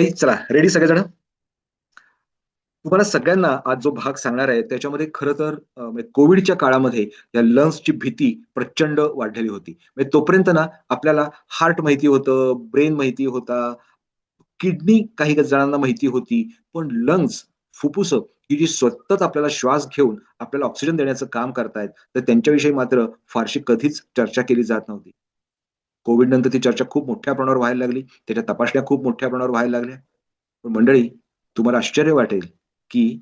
चला रेडी सगळेजण. तुम्हाला सगळ्यांना आज जो भाग सांगणार आहे त्याच्यामध्ये खरं तर म्हणजे कोविडच्या काळामध्ये या लंग्सची भीती प्रचंड वाढलेली होती. म्हणजे तोपर्यंत ना आपल्याला हार्ट माहिती होतं, ब्रेन माहिती होता, किडनी काही जणांना माहिती होती. पण लंग्स, फुफ्फुसं ही जी सतत आपल्याला श्वास घेऊन आपल्याला ऑक्सिजन देण्याचं काम करतायत, तर त्यांच्याविषयी मात्र फारशी कधीच चर्चा केली जात नव्हती. कोविड नंतर ती चर्चा खूप मोठ्या प्रमाणावर व्हायला लागली. त्याच्या तपासण्या खूप मोठ्या प्रमाणावर व्हायला लागल्या. पण मंडळी, तुम्हाला आश्चर्य वाटेल, की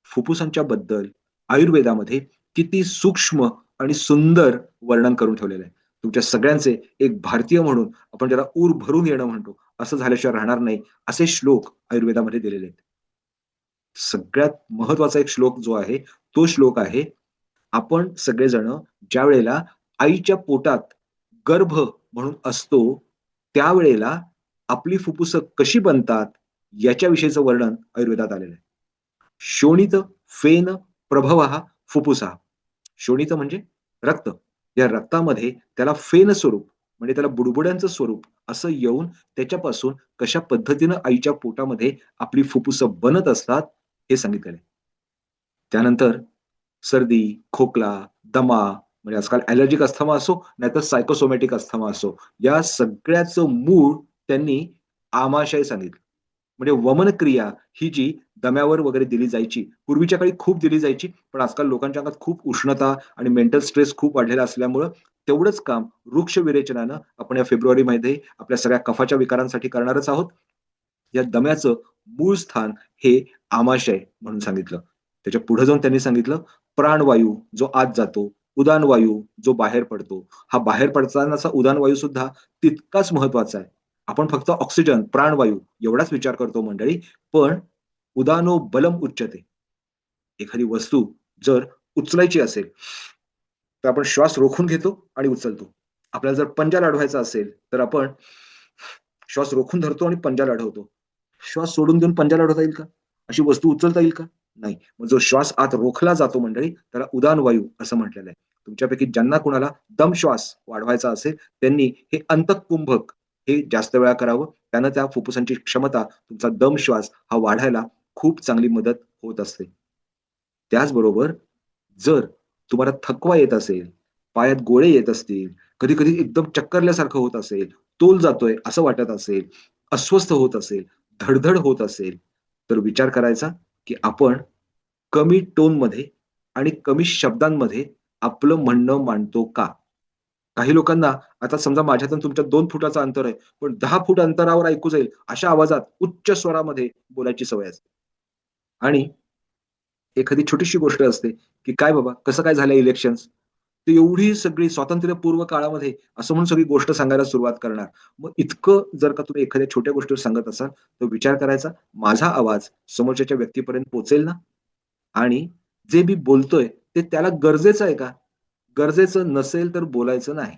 फुफ्फुसांच्या बद्दल आयुर्वेदामध्ये किती सूक्ष्म आणि सुंदर वर्णन करून ठेवलेलं आहे. तुमच्या सगळ्यांचे एक भारतीय म्हणून आपण ज्याला ऊर भरून येणं म्हणतो, असं झाल्याशिवाय राहणार नाही, असे श्लोक आयुर्वेदामध्ये दिलेले आहेत. सगळ्यात महत्वाचा एक श्लोक जो आहे, तो श्लोक आहे, आपण सगळेजण ज्यावेळेला आईच्या पोटात गर्भ म्हणून असतो, त्यावेळेला आपली फुफ्फुसं कशी बनतात, याच्याविषयीचं वर्णन आयुर्वेदात आलेलं आहे. शोणित, फेन, प्रभवः, फुफ्फुसः. शोणित म्हणजे रक्त. या रक्तामध्ये त्याला फेन स्वरूप म्हणजे त्याला बुडबुड्यांचं स्वरूप असं येऊन त्याच्यापासून कशा पद्धतीनं आईच्या पोटामध्ये आपली फुफ्फुसं बनत असतात, हे सांगितलेलं आहे. त्यानंतर सर्दी, खोकला, दमा म्हणजे आजकाल ॲलर्जिक अस्थमा असो, नाहीतर सायकोसोमॅटिक अस्थमा असो, या सगळ्याचं मूळ त्यांनी आमाशय सांगितलं. म्हणजे वमन क्रिया ही जी दम्यावर वगैरे दिली जायची, पूर्वीच्या काळी खूप दिली जायची, पण आजकाल लोकांच्या अंगात खूप उष्णता आणि मेंटल स्ट्रेस खूप वाढलेला असल्यामुळं तेवढंच काम वृक्ष विरेचनानं आपण या फेब्रुवारीमध्ये आपल्या सगळ्या कफाच्या विकारांसाठी करणारच आहोत. या दम्याचं मूळ स्थान हे आमाशय म्हणून सांगितलं. त्याच्या पुढे जाऊन त्यांनी सांगितलं, प्राणवायू जो आत जातो, उदान वायू जो बाहेर पडतो. हा बाहेर पडतानाचा उदान वायू सुद्धा तितकाच महत्वाचा आहे. आपण फक्त ऑक्सिजन, प्राणवायू एवढाच विचार करतो मंडळी, पण उदानो बलम उच्यते. एखादी वस्तू जर उचलायची असेल, तर आपण श्वास रोखून घेतो आणि उचलतो. आपल्याला जर पंजा लढवायचा असेल, तर आपण श्वास रोखून धरतो आणि पंजा लढवतो. श्वास सोडून देऊन पंजा लढवता येईल का? अशी वस्तू उचलता येईल का? नाही. मग जो श्वास आत रोखला जातो मंडळी, त्याला उदान वायू असं म्हटलेलं आहे. तुमच्यापैकी ज्यांना कुणाला दमश्वास वाढवायचा असेल, त्यांनी हे अंतःकुंभक हे जास्त वेळा करावं. त्यानं त्या फुफ्फुसांची क्षमता, तुमचा दमश्वास हा वाढायला खूप चांगली मदत होत असते. त्याचबरोबर जर तुम्हाला थकवा येत असेल, पायात गोळे येत असतील, कधी-कधी एकदम चक्करल्यासारखं होत असेल, तोल जातोय असं वाटत असेल, अस्वस्थ होत असेल, धड होत असेल, तर विचार करायचा, की आपण कमी टोनमध्ये आणि कमी शब्दांमध्ये आपलं म्हणणं मांडतो का? काही लोकांना आता समजा माझ्यात आणि तुमच्यात 2 फुटाचं अंतर आहे, पण 10 फूट अंतरावर ऐकू जाईल अशा आवाजात उच्च स्वरामध्ये बोलायची सवय असते. आणि एखादी छोटीशी गोष्ट असते, की "काय बाबा, कसं काय झालं इलेक्शन्स?" तर एवढी सगळी स्वातंत्र्यपूर्व काळामध्ये असं म्हणून सगळी गोष्ट सांगायला सुरुवात करणार. मग इतकं जर का तुम्ही एखाद्या छोट्या गोष्टीवर सांगत असाल, तर विचार करायचा, माझा आवाज समोरच्याच्या व्यक्तीपर्यंत पोहोचेल ना? आणि जे मी बोलतोय ते त्याला गरजेचं आहे का? गरजेचं नसेल तर बोलायचं नाही.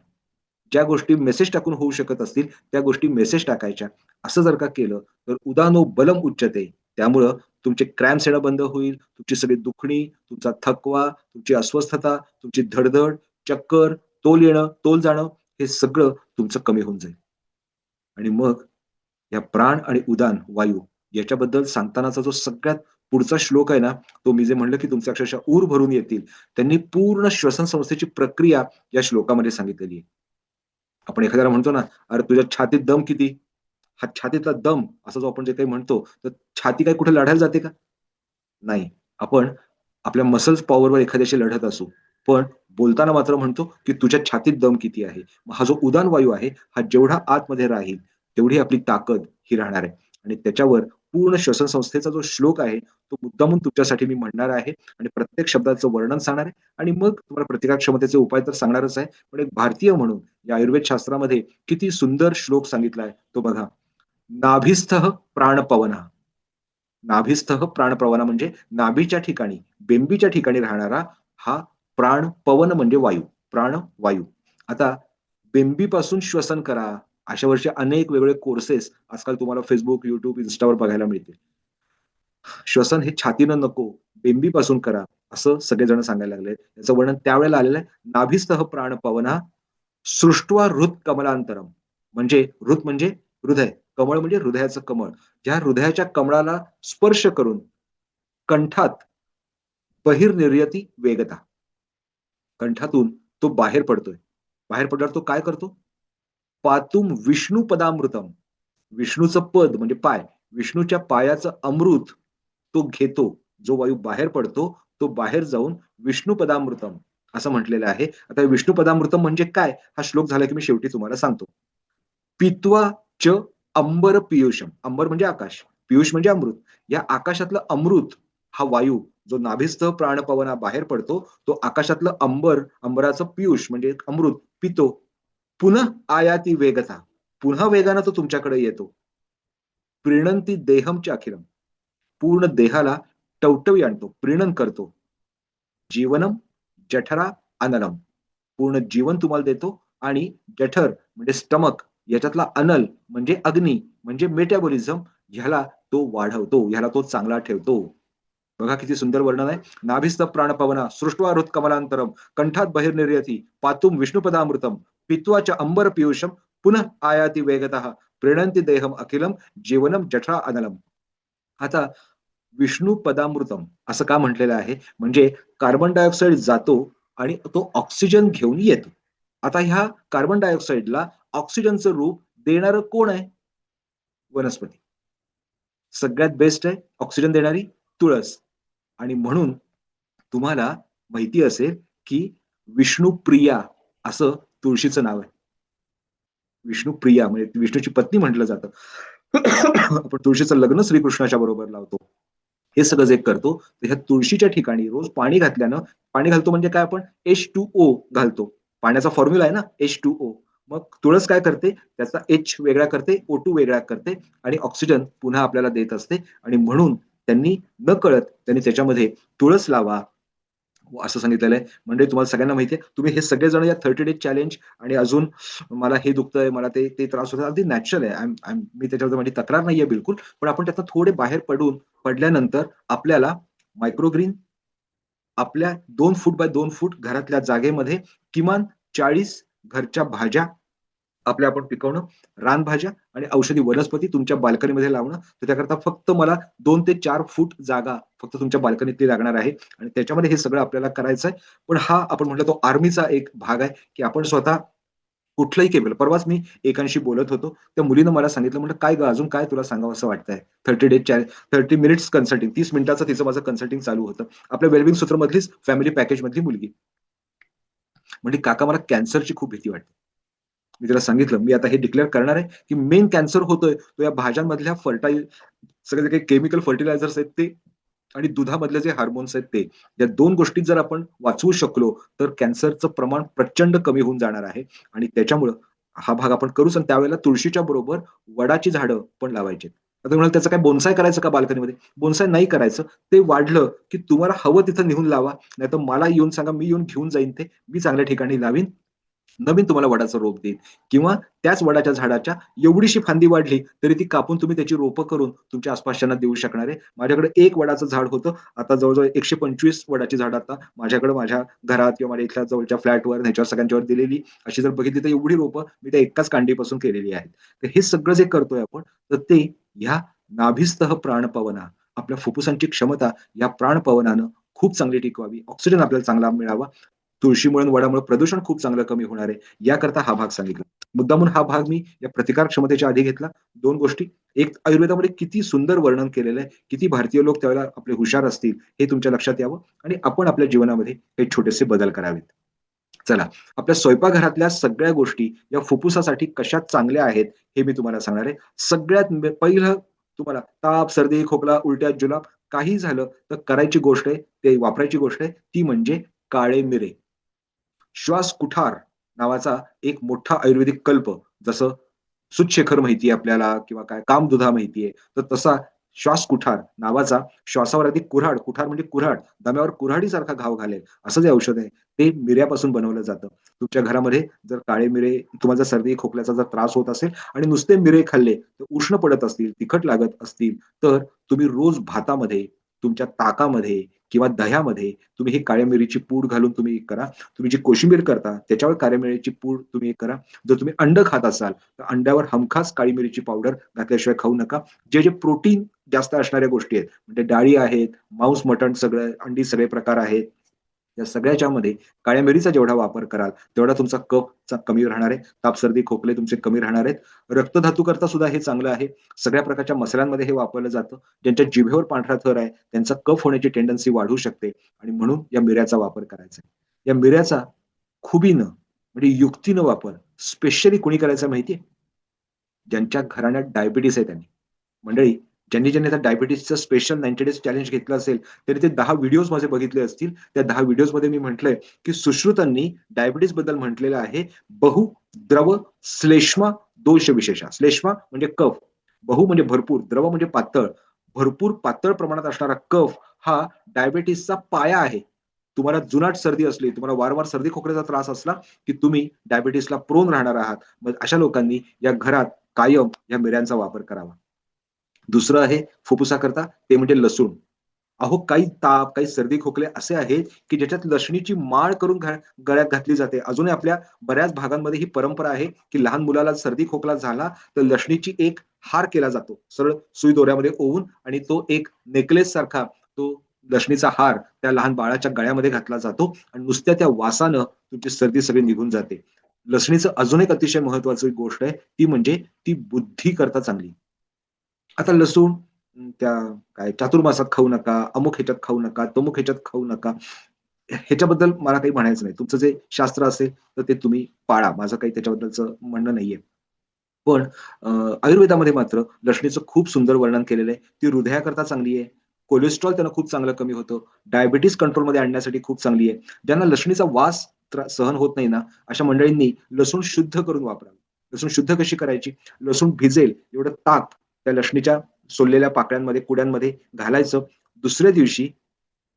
ज्या गोष्टी मेसेज टाकून होऊ शकत असतील, त्या गोष्टी मेसेज टाकायच्या. असं जर का केलं, तर उदानो बलम उच्यते. त्यामुळं तुमचे क्रॅम्प्स येणं बंद होईल, तुमची सगळी दुखणी, तुमचा थकवा, तुमची अस्वस्थता, तुमची धड चक्कर, तोल येणं, तोल जाणं, हे सगळं तुमचं कमी होऊन जाईल. आणि मग या प्राण आणि उदान वायू याच्याबद्दल सांगतानाचा जो सगळ्यात पुढचा श्लोक आहे ना, तो मी जे म्हणलं, की तुमचे अक्षरशः ऊर भरून येतील. त्यांनी पूर्ण श्वसन संस्थेची प्रक्रिया या श्लोकामध्ये सांगितलेली आहे. आपण एखाद्याला म्हणतो ना, "अरे तुझ्या छातीत दम किती?" हा छातीतला दम असं जो आपण जे काही म्हणतो, तर छाती काय कुठे लढायला जाते का? नाही. आपण आपल्या मसल्स पॉवरवर एखाद्याशी लढत असू. पण बोलताना मात्र म्हणतो, की तुझ्या छातीत दम किती आहे? मग हा जो उदान वायू आहे, हा जेवढा आतमध्ये राहील, तेवढी आपली ताकद ही राहणार आहे. आणि त्याच्यावर पूर्ण श्वसन संस्थेचा जो श्लोक आहे, तो मुद्दामून तुमच्यासाठी मी म्हणणार आहे आणि प्रत्येक शब्दाचं वर्णन सांगणार आहे आणि मग तुम्हाला प्रतिकार क्षमतेचे उपाय तर सांगणारच आहे. पण एक भारतीय म्हणून या आयुर्वेद शास्त्रामध्ये किती सुंदर श्लोक सांगितला आहे, तो बघा. नाभिस्थः प्राणपवनः. नाभिस्थः प्राणप्रवाह म्हणजे नाभीच्या ठिकाणी, बेंबीच्या ठिकाणी राहणारा हा प्राण, पवन म्हणजे वायू, प्राण, वायू. आता बेंबीपासून श्वसन करा, अशा वर्षी अनेक वेगवेगळे कोर्सेस आजकाल तुम्हाला Facebook, YouTube, Instaवर बघायला मिळतील. श्वसन हे छातीनं नको, बेंबीपासून करा, असं सगळेजण सांगायला लागले. याचं वर्णन त्यावेळेला आलेलं आहे. नाभिस्थः प्राणपवनः सृष्ट्वा हृत् कमलांतरम. म्हणजे हृत म्हणजे हृदय. कमळ म्हणजे हृदयाचं कमळ. ज्या हृदयाच्या कमळाला स्पर्श करून कंठात बहिर्निर्यती वेगता. कंठातून तो बाहेर पडतोय. बाहेर पडल्यावर तो काय करतो? पातुम विष्णू पदामृतम. विष्णूचं पद म्हणजे पाय. विष्णूच्या पायाचं अमृत तो घेतो. जो वायू बाहेर पडतो, तो बाहेर जाऊन विष्णू पदामृतम असं म्हटलेलं आहे. आता विष्णू पदामृतम म्हणजे काय? हा श्लोक झाला की मी शेवटी तुम्हाला सांगतो. पित्वा च अंबर पियुषम. अंबर म्हणजे आकाश. पियुष म्हणजे अमृत. या आकाशातलं अमृत हा वायू जो नाभिस्थ प्राणपवना बाहेर पडतो, तो आकाशातलं अंबराचं पियुष म्हणजे अमृत पितो. पुन्हा आयाती वेगता. पुन्हा वेगानं तो तुमच्याकडे येतो. प्रीणंती देहमच्या अखिलम. पूर्ण देहाला टवटवी आणतो, प्रीणन करतो. जीवनम जठरा अनलम. पूर्ण जीवन तुम्हाला देतो आणि जठर म्हणजे स्टमक याच्यातला अनल म्हणजे अग्नी म्हणजे मेटाबॉलिझम ह्याला तो वाढवतो, ह्याला तो चांगला ठेवतो. बघा किती सुंदर वर्णन आहे. नाभिस्थ प्राणपवना सृष्ट्वा हृत्कमलांतरम कंठात बहिर्निर्यती पातुम विष्णुपदामृतम पित्वाच्या अंबर पियुषम पुनः आयाती वेगतः प्रीणंती देहम अखिलम जीवनम जठरा अनलम. आता विष्णू पदामृतम असं का म्हटलेलं आहे? म्हणजे कार्बन डायऑक्साइड जातो आणि तो ऑक्सिजन घेऊन येतो. आता ह्या कार्बन डायऑक्साइडला ऑक्सिजनचं रूप देणारं कोण आहे? वनस्पती. सगळ्यात बेस्ट आहे ऑक्सिजन देणारी तुळस आणि म्हणून तुम्हाला माहिती असेल, की विष्णुप्रिया असं तुळशीचं नाव आहे. विष्णुप्रिया म्हणजे विष्णूची पत्नी म्हटलं जातं. आपण तुळशीचं लग्न श्रीकृष्णाच्या बरोबर लावतो. हे सगळं जे करतो, तर ह्या तुळशीच्या ठिकाणी रोज पाणी घातल्यानं पाणी घालतो म्हणजे काय आपण H2O घालतो. पाण्याचा फॉर्म्युला आहे ना H2O. मग तुळस काय करते? त्याचा H वेगळा करते, O2 वेगळा करते आणि ऑक्सिजन पुन्हा आपल्याला देत असते आणि म्हणून त्यांनी नकळत त्यांनी त्याच्यामध्ये तुळस लावा असं सांगितलेलं आहे. म्हणजे तुम्हाला सगळ्यांना माहिती आहे, तुम्ही हे सगळेजण या 30 डेज चॅलेंज आणि अजून मला हे दुखतंय, मला ते त्रास होतोय, अगदी नॅचरल आहे. मी त्याच्याबद्दल माझी तक्रार नाहीये बिलकुल. पण आपण त्यातनं थोडे बाहेर पडल्यानंतर आपल्याला मायक्रोग्रीन आपल्या 2 फूट बाय 2 फूट घरातल्या जागेमध्ये किमान 40 घरच्या भाज्या आपल्या आपण पिकवणं, रानभाज्या आणि औषधी वनस्पती तुमच्या बाल्कनीमध्ये लावणं. तर त्याकरता फक्त मला 2 ते 4 फूट जागा फक्त तुमच्या बाल्कनीतली लागणार आहे आणि त्याच्यामध्ये हे सगळं आपल्याला करायचं आहे. पण हा आपण म्हटलं तो आर्मीचा एक भाग आहे, की आपण स्वतः कुठलंही केलं. परवाच मी एकांशी बोलत होतो. त्या मुलीनं मला सांगितलं, म्हटलं, "काय गं, अजून काय तुला सांगावसं वाटतंय?" 30 डेज चॅलेंज 30 मिनिट्स कन्सल्टिंग 30 मिनिटाचं तिचं माझं कन्सल्टिंग चालू होतं. आपल्या वेलबिंग सूत्रमधलीच फॅमिली पॅकेजमधली मुलगी. म्हणजे "काका मला कॅन्सरची खूप भीती वाटते." मी तिला सांगितलं, "मी आता हे डिक्लेअर करणार आहे, की मेन कॅन्सर होतोय तो या भाज्यांमधल्या सगळे जे काही केमिकल फर्टिलायझर्स आहेत ते आणि दुधामधले जे हार्मोन्स आहेत ते. या 2 गोष्टी जर आपण वाचवू शकलो, तर कॅन्सरचं प्रमाण प्रचंड कमी होऊन जाणार आहे आणि त्याच्यामुळं हा भाग आपण करूच आणि त्यावेळेला तुळशीच्या बरोबर वडाची झाडं पण लावायची. आता तुम्ही म्हणाल, "त्याचं काय बोन्साय करायचं का बाल्कनीमध्ये?" बोन्साय नाही करायचं. ते वाढलं, की तुम्हाला हवं तिथं नेऊन लावा. नाहीतर मला येऊन सांगा, मी येऊन घेऊन जाईन ते. मी चांगल्या ठिकाणी लावीन. नवीन तुम्हाला वडाचं रोप देईल किंवा त्याच वडाच्या झाडाच्या एवढीशी फांदी वाढली, तरी ती कापून तुम्ही त्याची रोपं करून तुमच्या आसपासच्यांना देऊ शकणार आहे. माझ्याकडे एक वडाचं झाड होतं. आता जवळ-जवळ 125 वडाची झाडं आता माझ्याकडे माझ्या घरात किंवा माझ्या इथल्या जवळच्या फ्लॅटवर ह्याच्यावर सगळ्यांच्यावर दिलेली. अशी जर बघितली तर एवढी रोपं मी त्या एकाच कांडीपासून केलेली आहेत. तर हे सगळं जे करतोय आपण, तर ते ह्या नाभिस्तः प्राणपवना आपल्या फुफ्फुसांची क्षमता या प्राणपवनानं खूप चांगली टिकवावी. ऑक्सिजन आपल्याला चांगला मिळावा. तुळशीमुळे आणि वडामुळे प्रदूषण खूप चांगलं कमी होणार आहे. याकरता हा भाग सांगितला. मुद्दामून हा भाग मी या प्रतिकार क्षमतेच्या आधी घेतला. 2 गोष्टी. एक आयुर्वेदामध्ये किती सुंदर वर्णन केलेलं आहे. किती भारतीय लोक त्यावेळेला आपले हुशार असतील, हे तुमच्या लक्षात यावं आणि आपण आपल्या जीवनामध्ये हे छोटेसे बदल करावेत. चला, आपल्या स्वयंपाकघरातल्या सगळ्या गोष्टी या फुफ्फुसासाठी कशा चांगल्या आहेत, हे मी तुम्हाला सांगणार आहे. सगळ्यात पहिलं तुम्हाला ताप, सर्दी, खोकला, उलट्या, जुलाब काही झालं, तर करायची गोष्ट आहे, ते वापरायची गोष्ट आहे, ती म्हणजे काळे मिरे. श्वास कुठार नावाचा एक मोठा आयुर्वेदिक कल्प जसं सूतशेखर माहिती आहे आपल्याला किंवा काय कामधुधा माहिती आहे. तर तसा श्वास कुठार नावाचा श्वासावर अगदी कुऱ्हाड, कुठार म्हणजे कुऱ्हाड, दम्यावर कुऱ्हाडीसारखा घाव घालेल असं जे औषध आहे, ते मिऱ्यापासून बनवलं जातं. तुमच्या घरामध्ये जर काळे मिरे तुम्हाला जर सर्दी खोकल्याचा जर त्रास होत असेल आणि नुसते मिरे खाल्ले तर उष्ण पडत असतील, तिखट लागत असतील, तर तुम्ही रोज भातामध्ये, तुमच्या ताकामध्ये किंवा दह्यामध्ये तुम्ही ही काळ्या मिरीची पूड घालून तुम्ही करा. तुम्ही जी कोशिंबीर करता त्याच्यावर काळ्या मिरीची पूड तुम्ही करा. जर तुम्ही अंड खात असाल, तर अंड्यावर हमखास काळी मिरीची पावडर घातल्याशिवाय खाऊ नका. जे प्रोटीन जास्त असणाऱ्या गोष्टी आहेत, म्हणजे डाळी आहेत, मांस, मटण सगळं, अंडी सगळे प्रकार आहेत. या सगळ्याच्यामध्ये काळ्या मिरीचा जेवढा वापर कराल, तेवढा तुमचा कफ कमी राहणार आहे. ताप, सर्दी, खोकले तुमचे कमी राहणार आहेत. रक्तधातूकरता सुद्धा हे चांगलं आहे. सगळ्या प्रकारच्या मसाल्यांमध्ये हे वापरलं जातं. ज्यांच्या जिभेवर पांढरा थर आहे, त्यांचा कफ होण्याची टेंडन्सी वाढू शकते आणि म्हणून या मिऱ्याचा वापर करायचा आहे. या मिऱ्याचा खुबीनं म्हणजे युक्तीनं वापर स्पेशली कोणी करायचा माहिती ज्यांच्या घराण्यात डायबिटीज आहे त्यांनी. मंडळी, ज्यांनी आता डायबिटीजचं स्पेशल 90 डेज चॅलेंज घेतलं असेल, त्यांनी ते 10 व्हिडिओज माझे बघितले असतील. त्या 10 व्हिडिओजमध्ये मी म्हटलंय, की सुश्रुतांनी डायबिटीजबद्दल म्हटलेलं आहे, बहु, द्रव, श्लेष्मा, दोष विशेषा. श्लेष्मा म्हणजे कफ, बहु म्हणजे भरपूर, द्रव म्हणजे पातळ. भरपूर पातळ प्रमाणात असणारा कफ हा डायबिटीजचा पाया आहे. तुम्हाला जुनाट सर्दी असली, तुम्हाला वारंवार सर्दी खोकल्याचा त्रास असला, की तुम्ही डायबिटीजला प्रोन राहणार आहात. मग अशा लोकांनी या घरात कायम या मिऱ्यांचा वापर करावा. दुसरं आहे फुफ्फुसाकरता ते म्हणजे लसूण. अहो, काही ताप, काही सर्दी खोकले असे आहेत, की ज्याच्यात लसणीची माळ करून गळ्यात घातली जाते. अजूनही आपल्या बऱ्याच भागांमध्ये ही परंपरा आहे, की लहान मुलाला सर्दी खोकला झाला, तर लसणीची एक हार केला जातो. सरळ सुई दोऱ्यामध्ये ओवून आणि तो एक नेकलेस सारखा तो लसणीचा हार त्या लहान बाळाच्या गळ्यामध्ये घातला जातो आणि नुसत्या त्या वासानं तुमची सर्दी सगळी निघून जाते. लसणीचं अजून एक अतिशय महत्त्वाची गोष्ट आहे, ती म्हणजे ती बुद्धीकरता चांगली. आता लसूण त्या काय चातुर्मासात खाऊ नका, अमुक ह्याच्यात खाऊ नका, तमुक ह्याच्यात खाऊ नका. ह्याच्याबद्दल मला काही म्हणायचं नाही. तुमचं जे शास्त्र असेल, तर ते तुम्ही पाळा. माझं काही त्याच्याबद्दलचं म्हणणं नाहीये. पण आयुर्वेदामध्ये मात्र लसणीचं खूप सुंदर वर्णन केलेलं आहे. ती हृदयाकरता चांगली आहे. कोलेस्ट्रॉल त्यानं खूप चांगलं कमी होतं. डायबिटीज कंट्रोलमध्ये आणण्यासाठी खूप चांगली आहे. ज्यांना लसणीचा वास सहन होत नाही ना, अशा मंडळींनी लसूण शुद्ध करून वापरावं. लसूण शुद्ध कशी करायची? लसूण भिजेल एवढं ताक त्या लसणीच्या सोललेल्या पाकळ्यांमध्ये, कुड्यांमध्ये घालायचं. दुसऱ्या दिवशी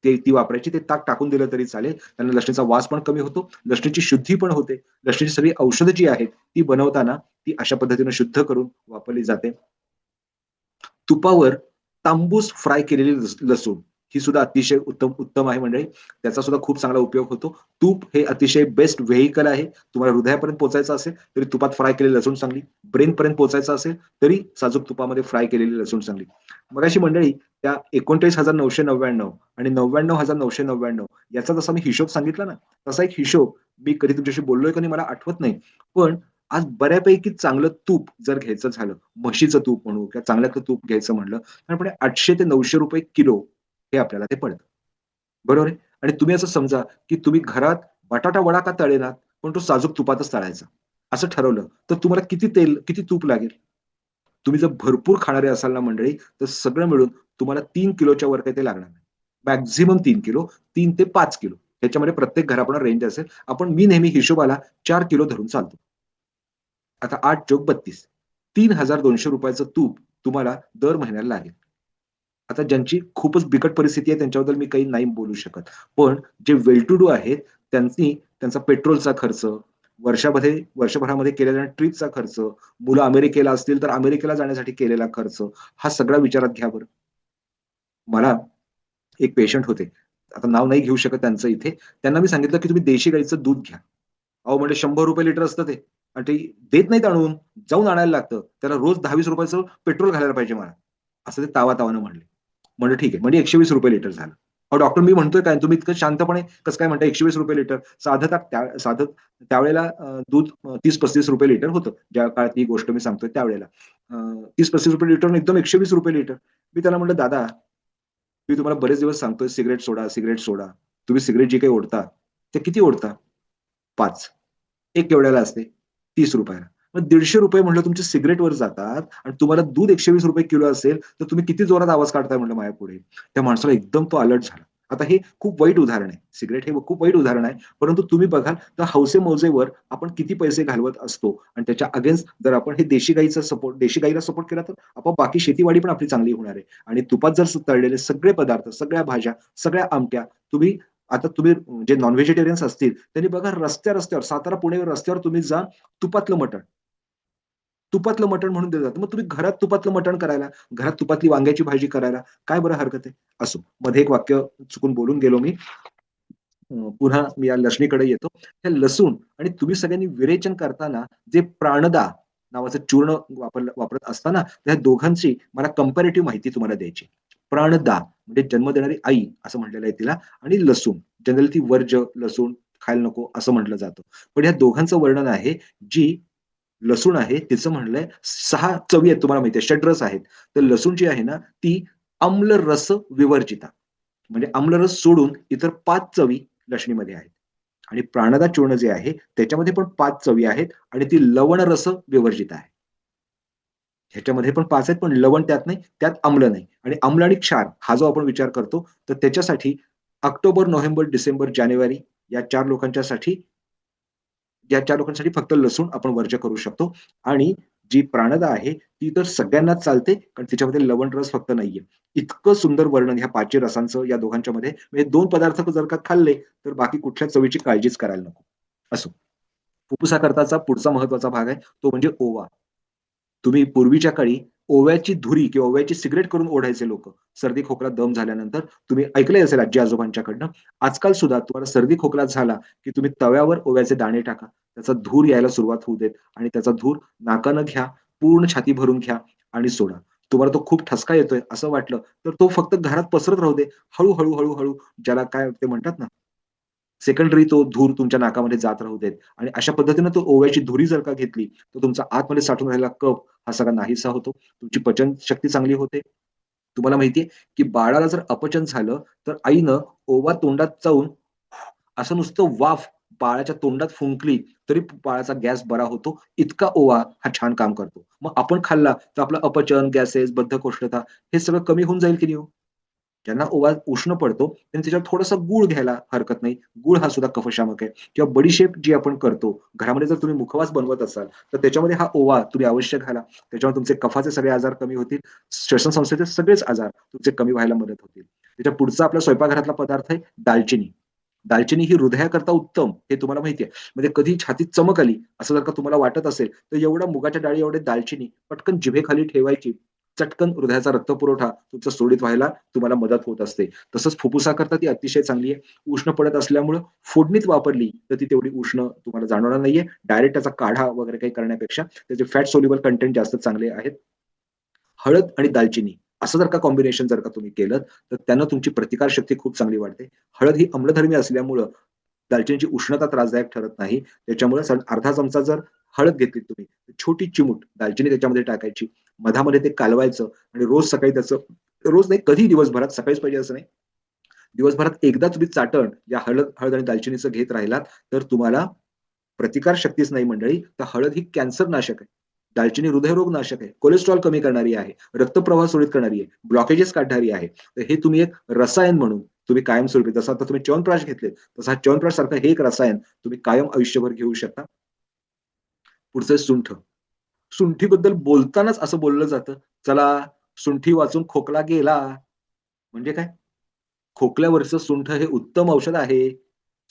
ती वापरायची. ते ताक टाकून दिलं तरी चालेल. त्यांना लसणीचा वास पण कमी होतो. लसणीची शुद्धी पण होते. लसणीची सगळी औषधं जी आहेत, ती बनवताना ती अशा पद्धतीने शुद्ध करून वापरली जाते. तुपावर तांबूस फ्राय केलेली लसूण ही सुद्धा अतिशय उत्तम उत्तम आहे मंडळी. त्याचा सुद्धा खूप चांगला उपयोग होतो. तूप हे अतिशय बेस्ट व्हेइकल आहे. तुम्हाला हृदयापर्यंत पोहोचायचं असेल, तरी तुपात फ्राय केलेली लसूण चांगली. ब्रेनपर्यंत पोहोचायचं असेल, तरी साजूक तुपामध्ये फ्राय केलेली लसूण चांगली. मगाशी मंडळी त्या 29,999 आणि 99,999 याचा जसा मी हिशोब सांगितला ना, तसा एक हिशोब मी कधी तुमच्याशी बोललोय का नाही मला आठवत नाही. पण आज बऱ्यापैकी चांगलं तूप जर घ्यायचं झालं, म्हशीचं तूप म्हणू किंवा चांगल्यातलं तूप घ्यायचं म्हणलं, तर आपण ₹800 ते ₹900 किलो हे आपल्याला ते पडतं. बरोबर आहे? आणि तुम्ही असं समजा, की तुम्ही घरात बटाटा वडा का तळेनात, पण तो साजूक तुपातच तळायचा. असं ठरवलं, तर तुम्हाला किती तेल, किती तूप लागेल? तुम्ही जर भरपूर खाणारे असाल ना मंडळी, तर सगळं मिळून तुम्हाला 3 किलोच्या वर काही ते लागणार नाही. मॅक्सिमम 3 किलो, 3 ते 5 किलो. ह्याच्यामध्ये प्रत्येक घरापुढे रेंज असेल. मी नेहमी हिशोबाला 4 किलो धरून चालतो. आता 8 चोक 32. ₹3,200 चं तूप तुम्हाला दर महिन्याला लागेल. आता ज्यांची खूपच बिकट परिस्थिती आहे त्यांच्याबद्दल मी काही नाही बोलू शकत. पण जे वेल टू डू आहेत त्यांनी त्यांचा पेट्रोलचा खर्च, वर्षभरामध्ये केलेल्या ट्रिपचा खर्च, मुलं अमेरिकेला असतील तर अमेरिकेला जाण्यासाठी केलेला खर्च, हा सगळा विचारात घ्या बरं. मला एक पेशंट होते. आता नाव नाही घेऊ शकत त्यांचं इथे. त्यांना मी सांगितलं, की तुम्ही देशी गाईचं दूध घ्या. अहो म्हणे ₹100 लिटर असतं ते आणि ते देत नाहीत आणून. जाऊन आणायला लागतं. त्याला रोज ₹10-20 चं पेट्रोल घालायला पाहिजे मला. असं ते तावातावानं म्हणले. म्हणलं ठीक आहे. म्हणजे ₹120 लिटर झालं. अहो डॉक्टर मी म्हणतोय काय तुम्ही इतकं शांतपणे कसं काय म्हणताय ₹120 लिटर? साधं त्यावेळेला दूध ₹30-35 लिटर होतं. ज्या काळात ही गोष्ट मी सांगतोय त्यावेळेला. ₹30-35 लिटर आणि एकदम ₹120 लिटर. मी त्याला म्हटलं, "दादा, मी तुम्हाला बरेच दिवस सांगतोय सिगारेट सोडा, सिगारेट सोडा. तुम्ही सिगारेट जी काही ओढता, ते किती ओढता? 5. एक केवढ्याला असते? ₹30 ला. मग ₹150 म्हटलं तुमचे सिगारेटवर जातात आणि तुम्हाला दूध ₹120 किलो असेल, तर तुम्ही किती जोरात आवाज काढताय म्हटलं माझ्यापुढे. त्या माणसाला एकदम तो अलर्ट झाला. आता हे खूप वाईट उदाहरण आहे. सिगारेट हे खूप वाईट उदाहरण आहे. परंतु तुम्ही बघाल तर हौसे-मौजेवर आपण किती पैसे घालवत असतो आणि त्याच्या अगेन्स्ट जर आपण हे देशी गाईला सपोर्ट केला, तर आपोआप बाकी शेतीवाडी पण आपली चांगली होणार आहे. आणि तुपात जर तळलेले सगळे पदार्थ, सगळ्या भाज्या, सगळ्या आमट्या तुम्ही आता तुम्ही जे नॉन व्हेजिटेरियन्स असतील, त्यांनी बघा रस्त्यावर सातारा, पुणे रस्त्यावर तुम्ही जा, तुपातलं मटण. तुपातलं मटण म्हणून दिलं जातं. मग तुम्ही घरात तुपातलं मटण करायला, घरात तुपातली वांग्याची भाजी करायला काय बरं हरकत आहे? असो. मध्ये एक वाक्य चुकून बोलून गेलो मी. पुन्हा मी या लसणीकडे येतो. हे लसूण आणि तुम्ही सगळ्यांनी विरेचन करताना जे प्राणदा नावाचं चूर्ण वापरत असताना त्या दोघांची मला कंपॅरेटिव्ह माहिती तुम्हाला द्यायची. प्राणदा म्हणजे जन्म देणारी आई असं म्हटलेलं आहे तिला आणि लसूण जनरली ती वर्ज्य, लसूण खायला नको असं म्हटलं जातं. पण या दोघांचं वर्णन आहे, जी लसूण आहे तिचं म्हणलंय 6 चवी आहेत तुम्हाला माहिती आहे, षड्रस आहेत. तर लसूण जी आहे ना, ती आम्ल रस विवर्जिता. म्हणजे आम्लरस सोडून इतर 5 चवी लसणीमध्ये आहेत. आणि प्राणदा चूर्ण जे आहे त्याच्यामध्ये पण 5 चवी आहेत आणि ती लवण रस विवर्जित आहे. ह्याच्यामध्ये पण 5 आहेत, पण लवण त्यात नाही, त्यात आम्ल नाही. आणि आम्ल आणि क्षार हा जो आपण विचार करतो, तर त्याच्यासाठी ऑक्टोबर, नोव्हेंबर, डिसेंबर, जानेवारी या 4 लोकांच्यासाठी या 4 लोकांसाठी फक्त लसूण आपण वर्ज्य करू शकतो आणि जी प्राणदा आहे, ती तर सगळ्यांनाच चालते, कारण त्याच्यामध्ये लवण रस फक्त नाहीये. इतकं सुंदर वर्णन ह्या 5ही रसांचं या दोघांच्यामध्ये म्हणजे 2 पदार्थ जर का खाल्ले, तर बाकी कुठल्या चवीची काळजीच करायला नको. असो. फुफ्फुसाकरताचा पुढचा महत्त्वाचा भाग आहे, तो म्हणजे ओवा. तुम्ही पूर्वीच्या काळी ओव्याची धुरी किंवा ओव्याची सिगारेट करून ओढायचे लोकं. सर्दी, खोकला, दम झाल्यानंतर तुम्ही ऐकलंय असेल आजी-आजोबांच्याकडनं. आजकाल सुद्धा तुम्हाला सर्दी, खोकला झाला, की तुम्ही तव्यावर ओव्याचे दाणे टाका. त्याचा धूर यायला सुरुवात होऊ देत आणि त्याचा धूर नाकानं घ्या, पूर्ण छाती भरून घ्या आणि सोडा. तुम्हाला तो खूप ठसका येतोय असं वाटलं, तर तो फक्त घरात पसरत राहू दे. हळू-हळू, हळू-हळू ज्याला काय ते म्हणतात ना सेकंडरी तो धूर तुमच्या नाकामध्ये जात राहू देत आणि अशा पद्धतीनं तो ओव्याची धुरी जर का घेतली, तर तुमचा आतमध्ये साठून राहिलेला कफ हा सगळा नाहीसा होतो. तुमची पचनशक्ती चांगली होते. तुम्हाला माहिती आहे, की बाळाला जर अपचन झालं, तर आईनं ओवा तोंडात चावून असं नुसतं वाफ बाळाच्या तोंडात फुंकली, तरी बाळाचा गॅस बरा होतो. इतका ओवा हा छान काम करतो. मग आपण खाल्ला, तर आपलं अपचन, गॅसेस, बद्धकोष्ठता हे सगळं कमी होऊन जाईल की नाही हो? ज्यांना ओवा उष्ण पडतो, त्यांनी त्याच्यात थोडासा गूळ घ्यायला हरकत नाही. गूळ हा सुद्धा कफशामक आहे किंवा बडीशेप जी आपण करतो, घरामध्ये जर तुम्ही मुखवास बनवत असाल, तर त्याच्यामध्ये हा ओवा तुम्ही अवश्य घाला. त्याच्यामुळे तुमचे कफाचे सगळे आजार कमी होतील. श्वसन संस्थेचे सगळेच आजार तुमचे कमी व्हायला मदत होतील. त्याच्या पुढचा आपल्या स्वयंपाकघरातला पदार्थ आहे दालचिनी. दालचिनी ही हृदयाकरता उत्तम, हे तुम्हाला माहिती आहे. म्हणजे कधी छातीत चमक आली, असं जर का तुम्हाला वाटत असेल, तर एवढ्या मुगाच्या डाळी एवढे दालचिनी पटकन जिभेखाली ठेवायची. चटकन हृदयाचा रक्तपुरवठा तुमचा सुरळीत व्हायला तुम्हाला मदत होत असते. तसंच फुफ्फुसाकरता ती अतिशय चांगली आहे. उष्ण पडत असल्यामुळं फोडणीत वापरली, तर ती तेवढी उष्ण तुम्हाला जाणवणार नाहीये. डायरेक्ट त्याचा काढा वगैरे काही करण्यापेक्षा त्याचे फॅट सोल्युबल कंटेंट जास्त चांगले आहेत. हळद आणि दालचिनी असं जर का कॉम्बिनेशन जर का तुम्ही केलंत, तर त्यानं तुमची प्रतिकारशक्ती खूप चांगली वाढते. हळद ही आम्लधर्मी असल्यामुळं दालचिनीची उष्णता त्रासदायक ठरत नाही. त्याच्यामुळे अर्धा चमचा जर हळद घेतली तुम्ही, छोटी चिमूट दालचिनी त्याच्यामध्ये टाकायची. मधामध्ये ते कालवायचं आणि रोज सकाळी त्याचं रोज नाही, कधीही दिवसभरात, सकाळीच पाहिजे असं नाही. दिवसभरात एकदा तुम्ही चाटण या हळद हळद आणि दालचिनीचं घेत राहिलात, तर तुम्हाला प्रतिकारशक्तीच नाही मंडळी, तर हळद ही कॅन्सरनाशक आहे. दालचिनी हृदयरोग नाशक आहे. कोलेस्ट्रॉल कमी करणारी आहे. रक्तप्रवाह सुरळीत करणारी आहे. ब्लॉकेजेस काढणारी आहे. तर हे तुम्ही एक रसायन म्हणून तुम्ही कायमस्वरूपी जसं आता तुम्ही च्यवनप्रकाश घेतले, तसा च्यवनप्रकाश सारखं हे एक रसायन तुम्ही कायम आयुष्यभर घेऊ शकता. पुढचं आहे सुंठ. सुंठीबद्दल बोलतानाच असं बोललं जातं, "चला सुंठी वाचून खोकला गेला." म्हणजे काय? खोकल्यावरचं सुंठ हे उत्तम औषध आहे.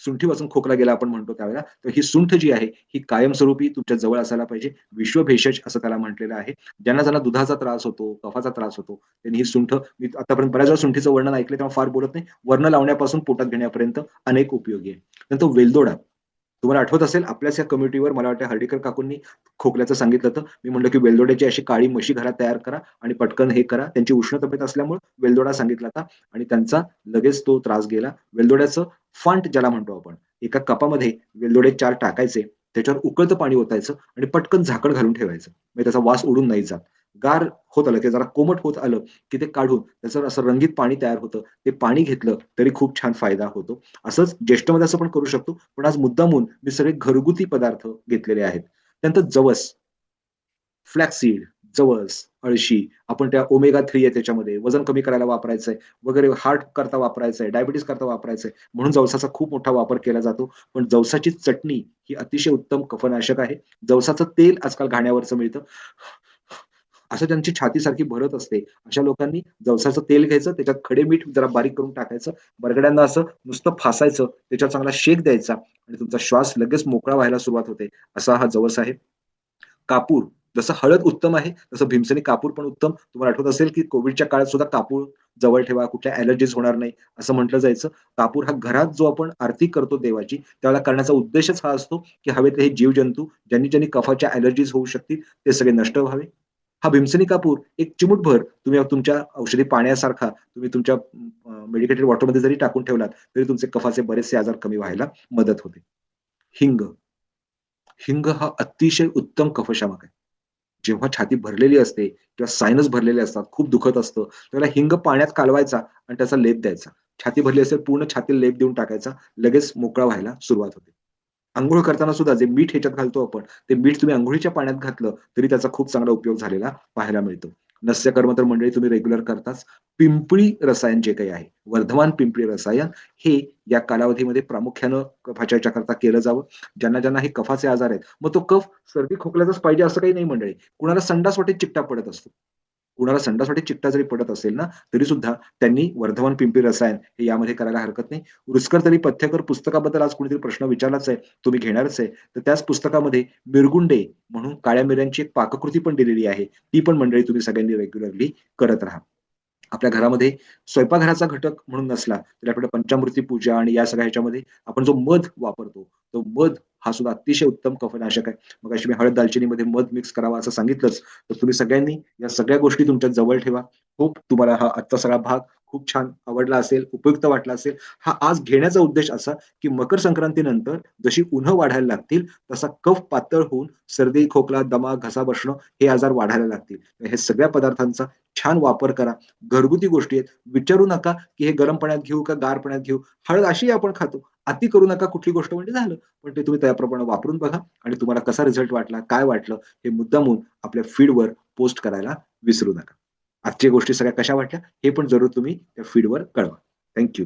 सुंठी वाचून खोकला गेला आपण म्हणतो त्यावेळेला. तर ही सुंठ जी आहे, ही कायमस्वरूपी तुमच्या जवळ असायला पाहिजे. विश्वभेषज असं त्याला म्हटलेलं आहे. ज्यांना दुधाचा त्रास होतो, कफाचा त्रास होतो, त्यांनी ही सुंठ मी आतापर्यंत बऱ्याच वेळा सुंठीचं वर्णन ऐकलंय तेव्हा फार बोलत नाही. वर्ण लावण्यापासून पोटात घेण्यापर्यंत अनेक उपयोगी आहे. नंतर वेलदोडा. तुम्हाला आठवत असेल आपल्याच या कम्युनिटीवर मला वाटतं हर्डीकर काकूंनी खोकल्याचं सांगितलं होतं. मी म्हटलं, की वेलदोड्याची अशी काळी म्हशी घरात तयार करा आणि पटकन हे करा. त्यांची उष्ण तब्येत असल्यामुळे वेलदोडा सांगितला होता आणि त्यांचा लगेच तो त्रास गेला. वेलदोड्याचं फांट ज्याला म्हणतो आपण. एका कपामध्ये वेलदोडे 4 टाकायचे, त्याच्यावर उकळतं पाणी ओतायचं आणि पटकन झाकण घालून ठेवायचं. म्हणजे त्याचा वास उडून नाही जात. गार होत आलं, की जरा कोमट होत आलं, की ते काढून त्याचं असं रंगीत पाणी तयार होतं. ते पाणी घेतलं तरी खूप छान फायदा होतो. असंच ज्येष्ठामध्ये असं पण करू शकतो. पण आज मुद्दामून मी सगळे घरगुती पदार्थ घेतलेले आहेत. त्यानंतर जवस, फ्लॅक्ससीड, जवस, अळशी, आपण त्या ओमेगा 3 आहे त्याच्यामध्ये, वजन कमी करायला वापरायचंय वगैरे, हार्ट करता वापरायचंय, डायबिटीज करता वापरायचंय, म्हणून जवसाचा खूप मोठा वापर केला जातो. पण जवसाची चटणी ही अतिशय उत्तम कफनाशक आहे. जवसाचं तेल आजकाल घाण्यावरचं मिळतं. असं त्यांची छाती सारखी भरत असते. अशा लोकांनी जवसाचं तेल घ्यायचं, त्याच्यात खडे मीठ जरा बारीक करून टाकायचं, बरगड्यांना असं नुसतं फासायचं, त्याच्यावर चांगला शेक द्यायचा आणि तुमचा श्वास लगेच मोकळा व्हायला सुरुवात होते. असा हा जवस आहे. कापूर. जसं हळद उत्तम आहे, तसं भीमसेनी कापूर पण उत्तम. तुम्हाला आठवत असेल, की कोव्हिडच्या काळात सुद्धा कापूर जवळ ठेवा, कुठल्या ॲलर्जीज होणार नाही, असं म्हटलं जायचं. कापूर हा घरात जो आपण आरती करतो देवाची, त्यावेळेला करण्याचा उद्देशच हा असतो, की हवेतले हे जीवजंतू ज्यांनी कफाच्या ॲलर्जीज होऊ शकतील, ते सगळे नष्ट व्हावे. हा भीमसेनी कापूर एक चिमूटभर तुम्ही तुमच्या औषधी पाण्यासारखा तुम्ही तुमच्या मेडिकेटेड वॉटरमध्ये जरी टाकून ठेवलात, तरी तुमचे कफाचे बरेचसे आजार कमी व्हायला मदत होते. हिंग. हिंग हा अतिशय उत्तम कफशामक आहे. जेव्हा छाती भरलेली असते किंवा सायनस भरलेले असतात, खूप दुखत असतं, त्यावेळेला हिंग पाण्यात कालवायचा आणि त्याचा लेप द्यायचा. छाती भरली असेल पूर्ण छातीला लेप देऊन टाकायचा. लगेच मोकळा व्हायला सुरुवात होते. अंघोळ करताना सुद्धा जे मीठ ह्याच्यात घालतो आपण, ते मीठ तुम्ही अंघोळीच्या पाण्यात घातलं, तरी त्याचा खूप चांगला उपयोग झालेला पाहायला मिळतो. नस्यकर्म तर मंडळी तुम्ही रेग्युलर करताच. पिंपळी रसायन जे काही आहे, वर्धमान पिंपळी रसायन हे या कालावधीमध्ये प्रामुख्यानं कफाच्या ह्याच्याकरता केलं जावं. ज्यांना हे कफाचे आजार आहेत, मग तो कफ सर्दी खोकल्याचाच पाहिजे असं काही नाही मंडळी. कुणाला संडास वाटेत चिकटा पडत असतो. कुणाला संडास वाटेत चिकटा जरी पडत असेल ना, तरी सुद्धा त्यांनी वर्धमान पिंपळी रसायन हे यामध्ये करायला हरकत नाही. रुचकर तरी पथ्यकर पुस्तकाबद्दल आज कुणीतरी प्रश्न विचारलाच आहे, तुम्ही घेणारच आहे. तर त्याच पुस्तकामध्ये मिरगुंडे म्हणून काळ्या मिऱ्यांची एक पाककृती पण दिलेली आहे. ती पण मंडळी तुम्ही सगळ्यांनी रेग्युलरली करत राहा. आपल्या घरामध्ये स्वयंपाकघराचा घटक म्हणून नसला, तरी आपल्याकडे पंचामृती पूजा आणि या सगळ्या ह्याच्यामध्ये आपण जो मध वापरतो, तो मध हा सुद्धा अतिशय उत्तम कफनाशक आहे. मगाशी मी हळद, दालचिनीमध्ये मध मिक्स करावा असं सांगितलंच. तर तुम्ही सगळ्यांनी या सगळ्या गोष्टी तुमच्या जवळ ठेवा. खूप तुम्हाला हा आजचा सगळा भाग खूप छान आवडला असेल, उपयुक्त वाटला असेल. हा आज घेण्याचा उद्देश असा, की मकर संक्रांतीनंतर जशी उन्हं वाढायला लागतील, तसा कफ पातळ होऊन सर्दी, खोकला, दमा, घसा बसणं हे आजार वाढायला लागतील. तर हे सगळ्या पदार्थांचा छान वापर करा. घरगुती गोष्टी आहेत. विचारू नका, की हे गरम पाण्यात घेऊ का गार पाण्यात घेऊ? हळद अशीही आपण खातो. अति करू नका कुठली गोष्ट म्हणजे झालं. पण ते तुम्ही त्याप्रमाणे वापरून बघा आणि तुम्हाला कसा रिझल्ट वाटला, काय वाटलं हे मुद्दामून आपल्या फीडवर पोस्ट करायला विसरू नका. आजच्या गोष्टी सगळ्या कशा वाटल्या हे पण जरूर तुम्ही त्या फीडवर कळवा. Thank you.